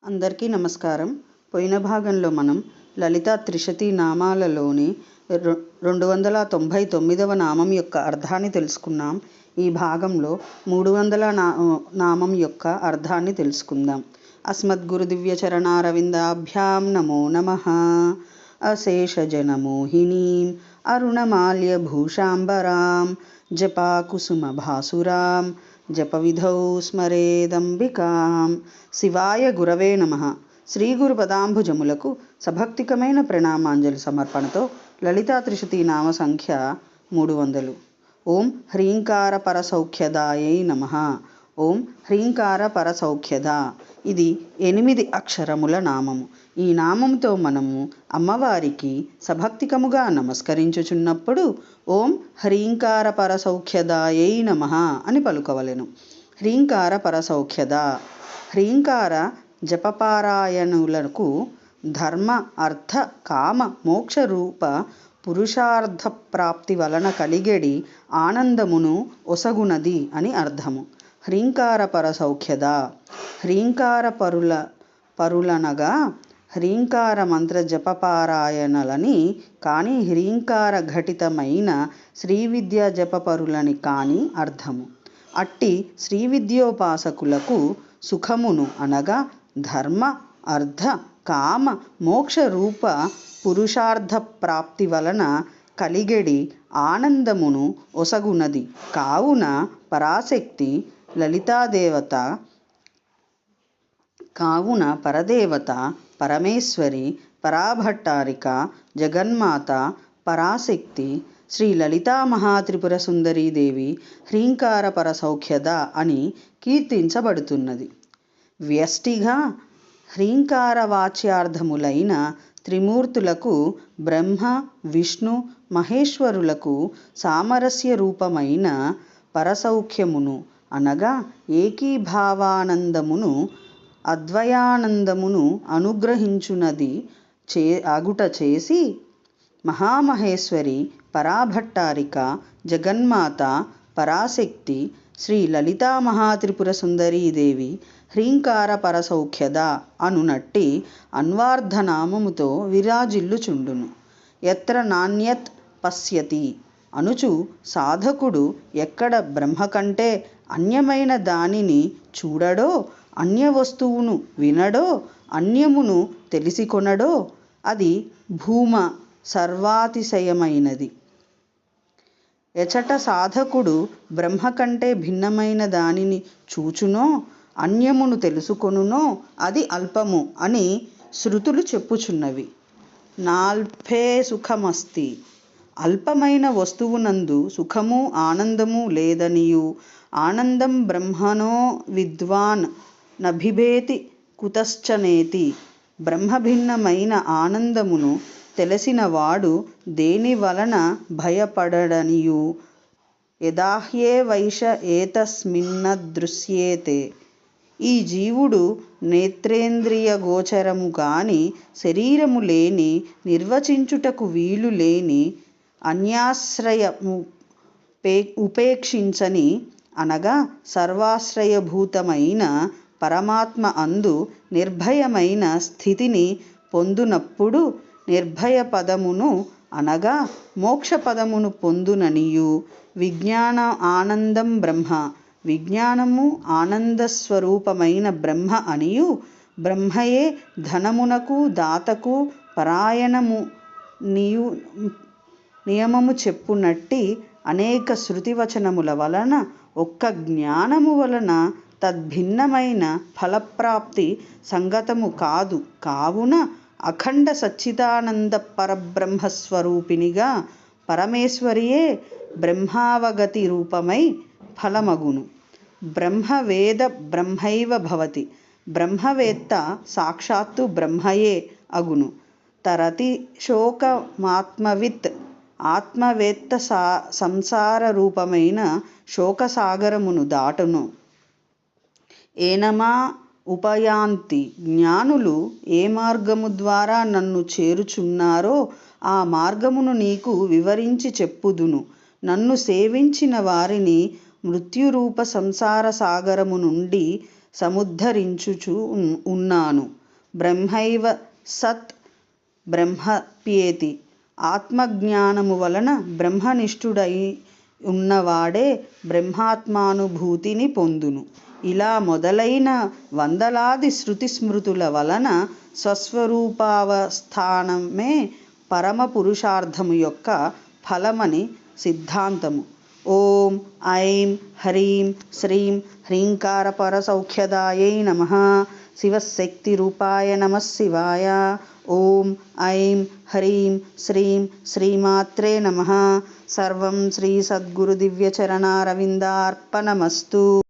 అందరికీ నమస్కారం. పోయిన భాగంలో మనం లలితా త్రిశతి నామాలలోని 299వ నామం యొక్క అర్థాన్ని తెలుసుకున్నాం. ఈ భాగంలో 300వ నామం యొక్క అర్థాన్ని తెలుసుకుందాం. అస్మద్గురు దివ్య చరణారవిందాభ్యాం నమో నమః. అశేషజనమోహినీం అరుణమాల్య భూషాంబరాం జపాకుసుమ భాసురాం జపవిధౌ స్మరేదంబికాం. శివాయ గురవే నమః. శ్రీ గురు పదాంబుజములకు సభక్తికమైన ప్రణామాంజలి సమర్పణతో లలితా త్రిశతి నామ సంఖ్య 300. ఓం హ్రీంకార పరసౌఖ్యదాయై నమః. ఓం హ్రీంకార పరసౌఖ్యద. ఇది 8 అక్షరముల నామము. ఈ నామంతో మనము అమ్మవారికి సభక్తికముగా నమస్కరించుచున్నప్పుడు ఓం హ్రీంకార పరసౌఖ్యదాయై నమః అని పలుకవలెను. హ్రీంకార పరసౌఖ్యద. హ్రీంకార జపపారాయణులకు ధర్మ అర్థ కామ మోక్ష రూప పురుషార్థ ప్రాప్తి వలన కలిగెడి ఆనందమును ఒసగునది అని అర్థము. హ్రీంకార పరసౌఖ్యద. హ్రీంకార పరులనగా హ్రీంకార మంత్ర జపపారాయణలని కానీ హ్రీంకార ఘటితమైన శ్రీవిద్యా జపపరులని కానీ అర్థము. అట్టి శ్రీవిద్యోపాసకులకు సుఖమును అనగా ధర్మ అర్థ కామ మోక్ష రూప పురుషార్థ ప్రాప్తి వలన కలిగెడి ఆనందమును ఒసగునది. కావున పరాశక్తి లలితాదేవత పరదేవత పరమేశ్వరి పరాభట్టారిక జగన్మాత పరాశక్తి శ్రీ లలితా మహాత్రిపుర సుందరీదేవి హ్రీంకార పరసౌఖ్యద అని కీర్తించబడుతున్నది. వ్యష్టిగా హ్రీంకార వాచ్యార్థములైన త్రిమూర్తులకు బ్రహ్మ విష్ణు మహేశ్వరులకు సామరస్య రూపమైన పరసౌఖ్యమును అనగా ఏకీభావానందమును అద్వయానందమును అనుగ్రహించునది అగుట చేసి మహామహేశ్వరి పరాభట్టారిక జగన్మాత పరాశక్తి శ్రీ లలితా మహాత్రిపుర సుందరీదేవి హ్రీంకార పరసౌఖ్యద అనునట్టి అన్వార్ధనామముతో విరాజిల్లుచుండును. ఎత్ర నాణ్యత్ పశ్యతి అనుచు సాధకుడు ఎక్కడ బ్రహ్మ కంటే అన్యమైన దానిని చూడడో అన్య వస్తువును వినడో అన్యమును తెలిసికొనడో అది భూమ సర్వాతిశయమైనది. ఎచట సాధకుడు బ్రహ్మ కంటే భిన్నమైన దానిని చూచునో అన్యమును తెలుసుకొనునో అది అల్పము అని శృతులు చెప్పుచున్నవి. నాల్పే సుఖమస్తి. అల్పమైన వస్తువునందు సుఖము ఆనందము లేదనియు ఆనందం బ్రహ్మణో విద్వాన్ నభిభేతి కుతశ్చనేతి. బ్రహ్మభిన్నమైన ఆనందమును తెలిసినవాడు దేని వలన భయపడడనియు యదాహ్యేవైష ఏతస్మిన్నదృశ్యేతే. ఈ జీవుడు నేత్రేంద్రియ గోచరము కాని శరీరము లేని నిర్వచించుటకు వీలు లేని అన్యాశ్రయము ఉపేక్షించని అనగా సర్వాశ్రయభూతమైన పరమాత్మ అందు నిర్భయమైన స్థితిని పొందునప్పుడు నిర్భయ పదమును అనగా మోక్ష పదమును పొందుననియు విజ్ఞాన ఆనందం బ్రహ్మ విజ్ఞానము ఆనందస్వరూపమైన బ్రహ్మ అనియు బ్రహ్మయే ధనమునకు దాతకు పరాయణము నియమము చెప్పునట్టి అనేక శృతివచనముల వలన ఒక్క జ్ఞానము వలన తద్భిన్నమైన ఫలప్రాప్తి సంగతము కాదు. కావున అఖండ సచ్చిదానంద పరబ్రహ్మస్వరూపిణిగా పరమేశ్వరియే బ్రహ్మావగతి రూపమై ఫలమగును. బ్రహ్మవేద బ్రహ్మైవ భవతి. బ్రహ్మవేత్త సాక్షాత్తు బ్రహ్మయే అగును. తరతి శోకమాత్మవిత్. ఆత్మవేత్త సంసార రూపమైన శోకసాగరమును దాటును. ఏనమా ఉపయాంతి. జ్ఞానులు ఏ మార్గము ద్వారా నన్ను చేరుచున్నారో ఆ మార్గమును నీకు వివరించి చెప్పుదును. నన్ను సేవించిన వారిని మృత్యురూప సంసార సాగరము నుండి సముద్ధరించుచు ఉన్నాను. బ్రహ్మైవ సత్ బ్రహ్మప్యేతి. ఆత్మజ్ఞానము వలన బ్రహ్మనిష్ఠుడై ఉన్నవాడే బ్రహ్మాత్మానుభూతిని పొందును. ఇలా మొదలైన వందలాది శృతి స్మృతుల వలన స్వస్వరూపావస్థానమే పరమ పురుషార్థము యొక్క ఫలమని సిద్ధాంతము. ఓం ఐం హ్రీం శ్రీం హ్రీంకారపర సౌఖ్యదాయై నమః. శివశక్తిరూపాయ నమః శివాయ. ఓం ఐం హ్రీం శ్రీం శ్రీమాత్రే నమః. సర్వం శ్రీ సద్గురు దివ్యచరణారవిందార్పణమస్తు.